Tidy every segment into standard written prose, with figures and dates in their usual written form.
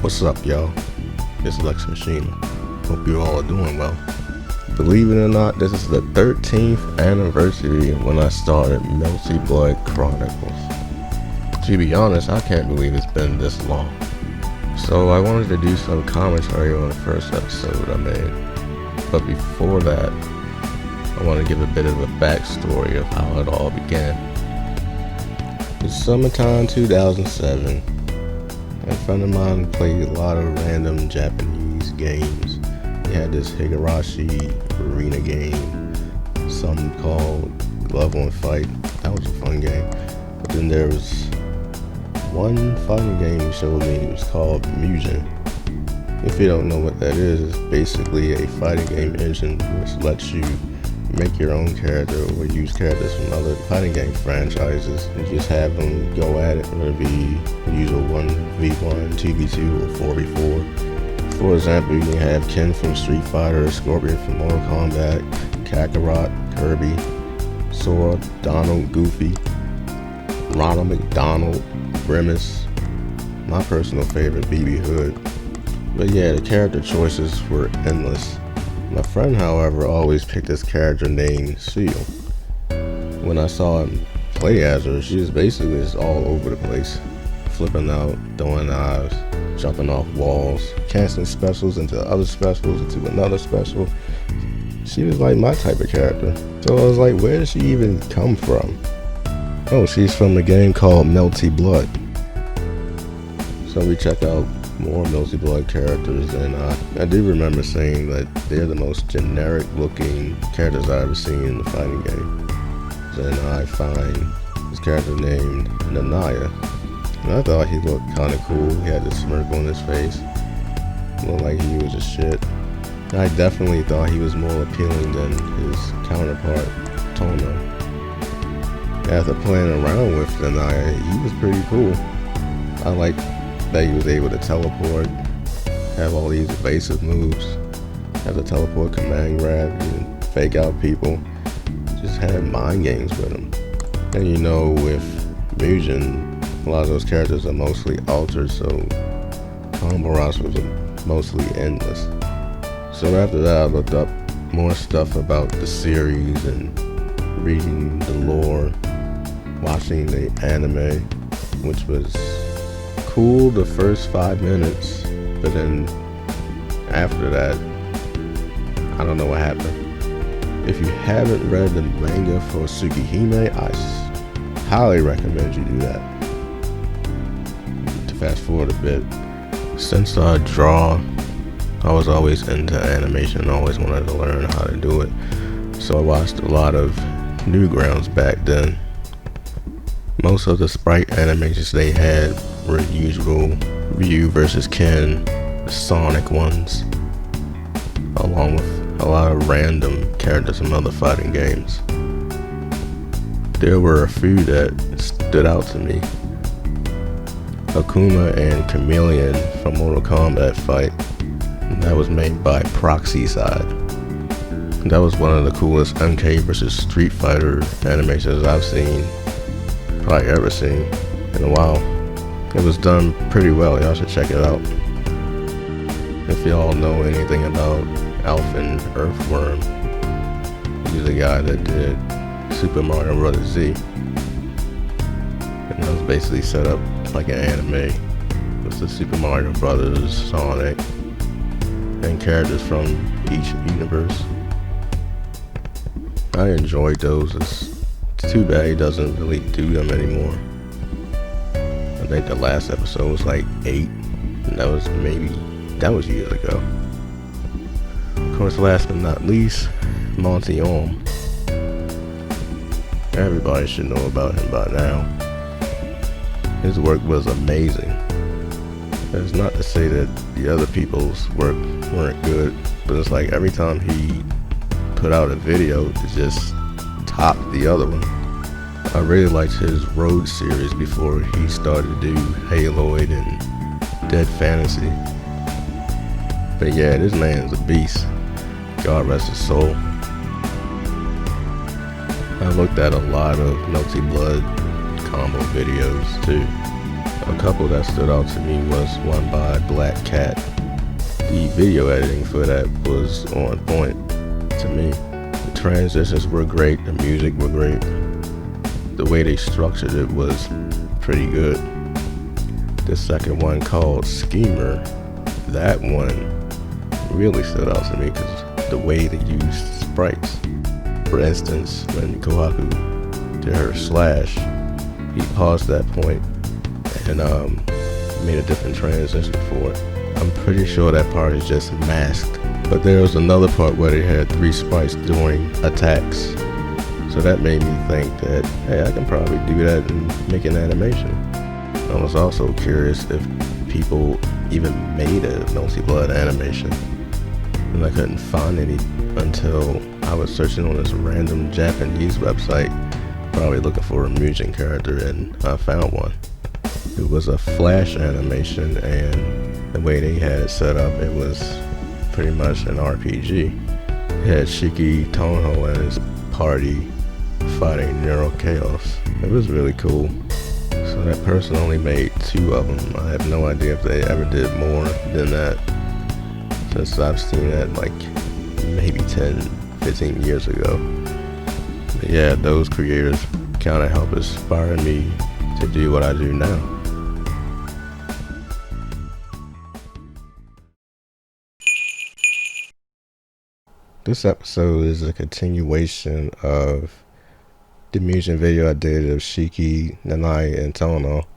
What's up, y'all? It's LexMishima. Hope you all are doing well. Believe it or not, this is the 13th anniversary of when I started Melty Blood Chronicles. To be honest, I can't believe it's been this long. So I wanted to do some commentary on the first episode I made. But before that, I want to give a bit of a backstory of how it all began. It's summertime 2007. A friend of mine played a lot of random Japanese games. He had this Higurashi arena game, some called Glove on Fight. That was a fun game. But then there was one fighting game he showed me. It was called Intermission. If you don't know what that is, it's basically a fighting game engine which lets you make your own character or use characters from other fighting game franchises and just have them go at it, whether it be usual 1v1, 2v2, or 4v4. For example, you can have Ken from Street Fighter, Scorpion from Mortal Kombat, Kakarot, Kirby, Sora, Donald, Goofy, Ronald McDonald, Grimace, my personal favorite, BB Hood. But yeah, the character choices were endless. My friend, however, always picked this character named Seal. When I saw him play as her, she was basically just all over the place. Flipping out, throwing knives, jumping off walls, casting specials into other specials, into another special. She was like my type of character. So I was like, where did she even come from? Oh, she's from a game called Melty Blood. So we check out more Melty Blood characters, and I do remember saying that they're the most generic looking characters I've ever seen in the fighting game. Then I find this character named Nanaya, and I thought he looked kind of cool. He had this smirk on his face, looked like he was a shit. I definitely thought he was more appealing than his counterpart, Tono. After playing around with Nanaya, he was pretty cool. I liked that he was able to teleport, have all these evasive moves, have the teleport command grab, and fake out people, just have mind games with him. And you know, with Mugen, a lot of those characters are mostly altered, so combo rosters are mostly endless. So after that, I looked up more stuff about the series and reading the lore, watching the anime, which was cool the first 5 minutes, but then after that, I don't know what happened. If you haven't read the manga for Tsukihime, I highly recommend you do that. To fast forward a bit, since I draw, I was always into animation, always wanted to learn how to do it. So I watched a lot of Newgrounds back then. Most of the sprite animations they had were usual Ryu versus Ken, the Sonic ones, along with a lot of random characters from other fighting games. There were a few that stood out to me. Akuma and Chameleon from Mortal Kombat fight, that was made by Proxy Side. That was one of the coolest MK versus Street Fighter animations I've seen, probably ever seen in a while. It was done pretty well. Y'all should check it out. If y'all know anything about Alphen Earthworm, he's the guy that did Super Mario Bros. Z. And that was basically set up like an anime with the Super Mario Brothers, Sonic, and characters from each universe. I enjoyed those. It's too bad he doesn't really do them anymore. I think the last episode was like 8, and that was years ago. Of course, last but not least, Monty Ohm. Everybody should know about him by now. His work was amazing. That's not to say that the other people's work weren't good, but it's like every time he put out a video, it just topped the other one. I really liked his Road series before he started to do Haloid and Dead Fantasy. But yeah, this man's a beast. God rest his soul. I looked at a lot of Melty Blood combo videos too. A couple that stood out to me was one by Black Cat. The video editing for that was on point to me. The transitions were great, the music were great. The way they structured it was pretty good. The second one, called Schemer, that one really stood out to me because the way they used sprites. For instance, when Kohaku did her slash, he paused that point and made a different transition for it. I'm pretty sure that part is just masked, but there was another part where they had 3 sprites during attacks, so that made me think that, hey, I can probably do that and make an animation. I was also curious if people even made a Melty Blood animation, and I couldn't find any until I was searching on this random Japanese website, probably looking for a Mugen character, and I found one. It was a flash animation, and the way they had it set up, it was pretty much an RPG. It had Shiki Tonho and his party fighting Neural Chaos. It was really cool. So that person only made 2 of them. I have no idea if they ever did more than that, since I've seen that like maybe 10, 15 years ago. But yeah, those creators kind of helped inspire me to do what I do now. This episode is a continuation of the Mugen video I did of Shiki, Nanai, and Tono.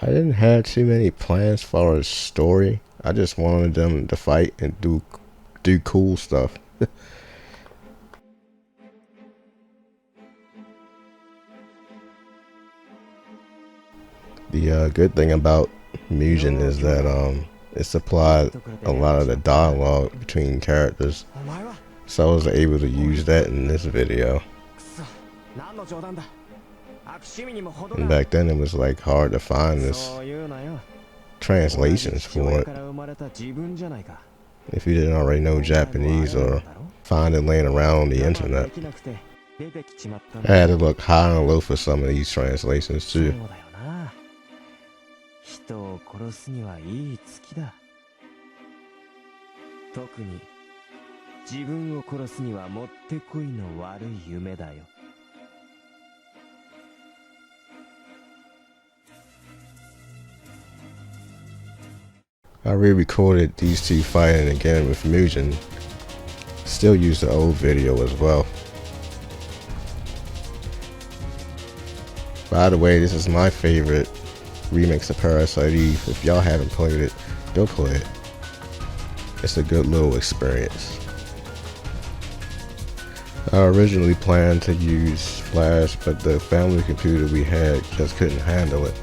I didn't have too many plans as far as story. I just wanted them to fight and do cool stuff. The good thing about Mugen is that it supplied a lot of the dialogue between characters, so I was able to use that in this video. And back then it was like hard to find this translations for it. If you didn't already know Japanese or find it laying around on the internet. I had to look high and low for some of these translations too. I re-recorded these 2 fighting again with Mugen. Still use the old video as well. By the way, this is my favorite remix of Parasite Eve. If y'all haven't played it, go play it. It's a good little experience. I originally planned to use Flash, but the family computer we had just couldn't handle it.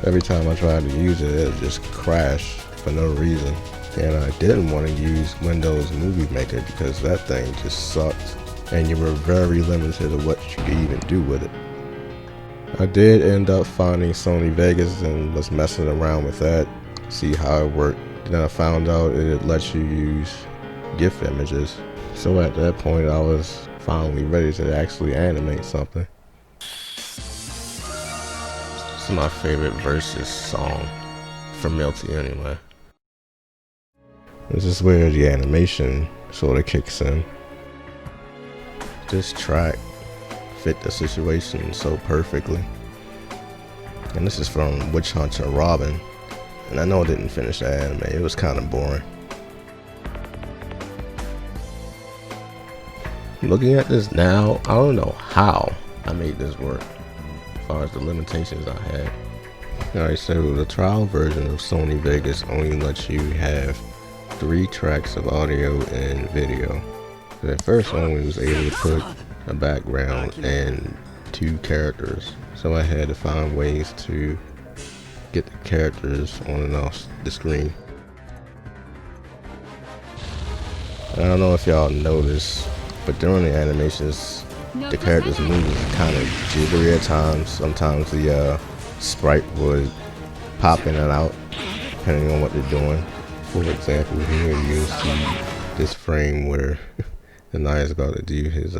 Every time I tried to use it, it would just crash for no reason. And I didn't want to use Windows Movie Maker because that thing just sucked, and you were very limited to what you could even do with it. I did end up finding Sony Vegas and was messing around with that, see how it worked. Then I found out it lets you use GIF images. So at that point I was finally ready to actually animate something. This is my favorite Versus song from Melty anyway. This is where the animation sort of kicks in. This track fit the situation so perfectly. And this is from Witch Hunter Robin. And I know it didn't finish the anime, it was kind of boring. Looking at this now, I don't know how I made this work as far as the limitations I had. Alright, so the trial version of Sony Vegas only lets you have 3 tracks of audio and video. So at first I only was able to put a background and 2 characters, so I had to find ways to get the characters on and off the screen. I don't know if y'all noticed, but during the animations the characters move kind of jittery at times. Sometimes the sprite would pop in and out depending on what they're doing. For example, here you see this frame where the Naya is about to do his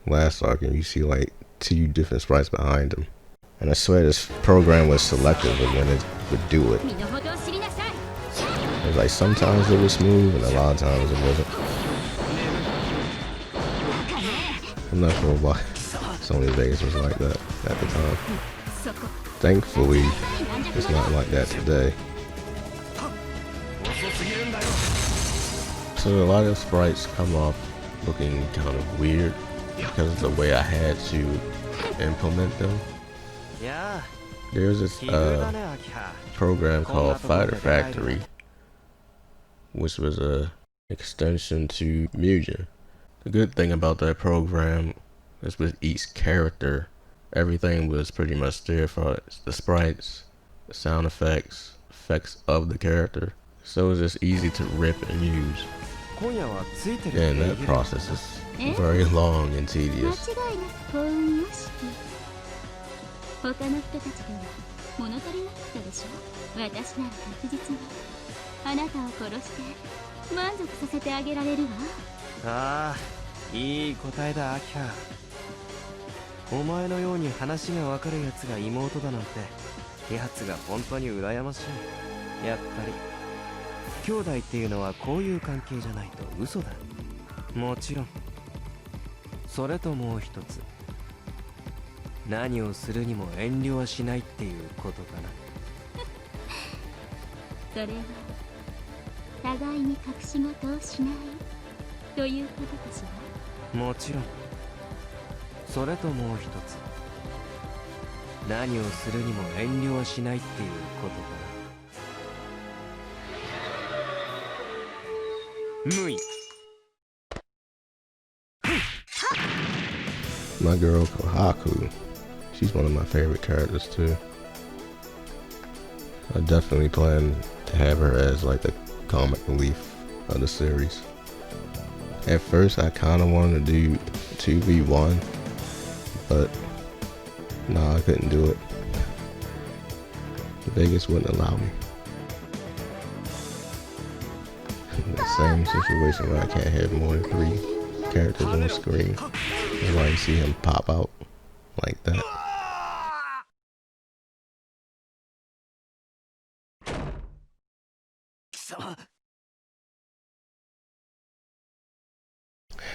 last arc, and you see like 2 different sprites behind him. And I swear this program was selective of when it would do it. It was like sometimes it was smooth and a lot of times it wasn't. I'm not sure why Sony Vegas was like that at the time. Thankfully, it's not like that today. So a lot of sprites come off looking kind of weird because of the way I had to implement them. There's this program called Fighter Factory, which was a extension to Mugen. The good thing about that program is with each character, everything was pretty much there for the sprites, the sound effects of the character. So it's just easy to rip and use. And that process is very long and tedious. My girl Kohaku, she's one of my favorite characters too. I definitely plan to have her as like the comic relief of the series. At first I kind of wanted to do 2v1, but nah, I couldn't do it. Vegas wouldn't allow me. The same situation where I can't have more than 3 characters on the screen. That's why you see him pop out like that.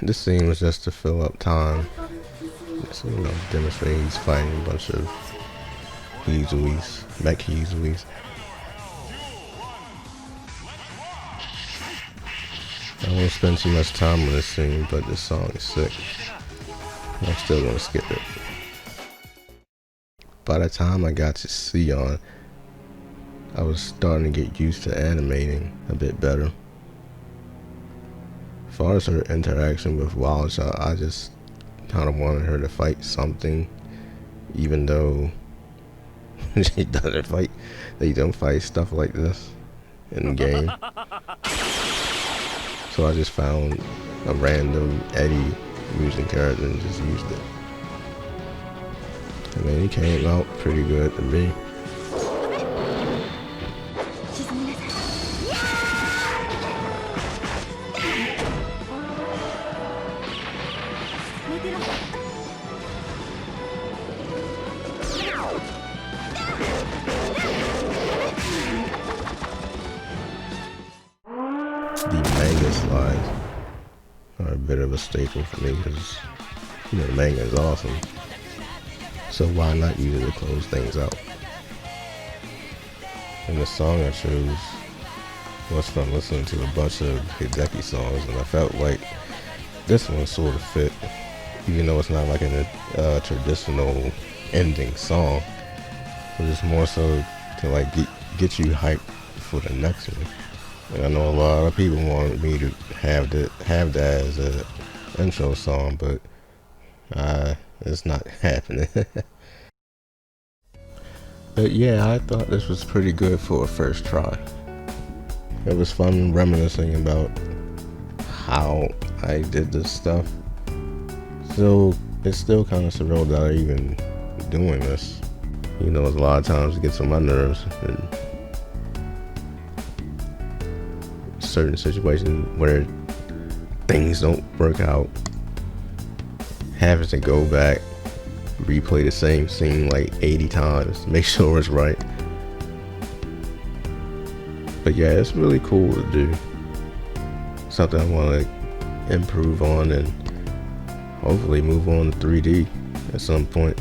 This scene was just to fill up time. So, you know, demonstrating he's fighting a bunch of Hizuis, mech Hizuis. I won't spend too much time on this scene, but this song is sick. I'm still gonna skip it. By the time I got to Sion, I was starting to get used to animating a bit better. As far as her interaction with Wildchild, I just kind of wanted her to fight something, even though she doesn't fight. They don't fight stuff like this in the game. So I just found a random Eddie Mugen character and just used it. I mean, he came out pretty good to me. The manga slides are a bit of a staple for me because, you know, the manga is awesome. So why not use it to close things out? And the song I chose was from listening to a bunch of Hideki songs, and I felt like this one sort of fit, even though it's not like a traditional ending song, but it's more so to like get you hyped for the next one. And I know a lot of people wanted me to have that as a intro song, but it's not happening. But yeah, I thought this was pretty good for a first try. It was fun reminiscing about how I did this stuff. So it's still kind of surreal that I'm even doing this. You know, a lot of times it gets on my nerves. And certain situations where things don't work out, having to go back, replay the same scene like 80 times, make sure it's right. But yeah, it's really cool to do. Something I want to improve on and hopefully move on to 3D at some point.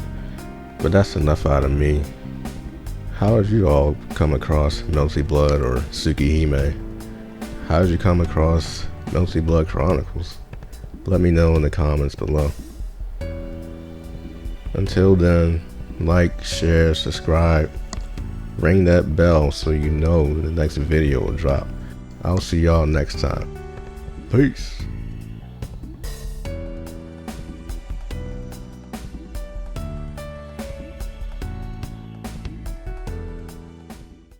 But that's enough out of me. How did you all come across Melty Blood or Tsukihime? How did you come across Melty Blood Chronicles? Let me know in the comments below. Until then, like, share, subscribe, ring that bell so you know the next video will drop. I'll see y'all next time. Peace.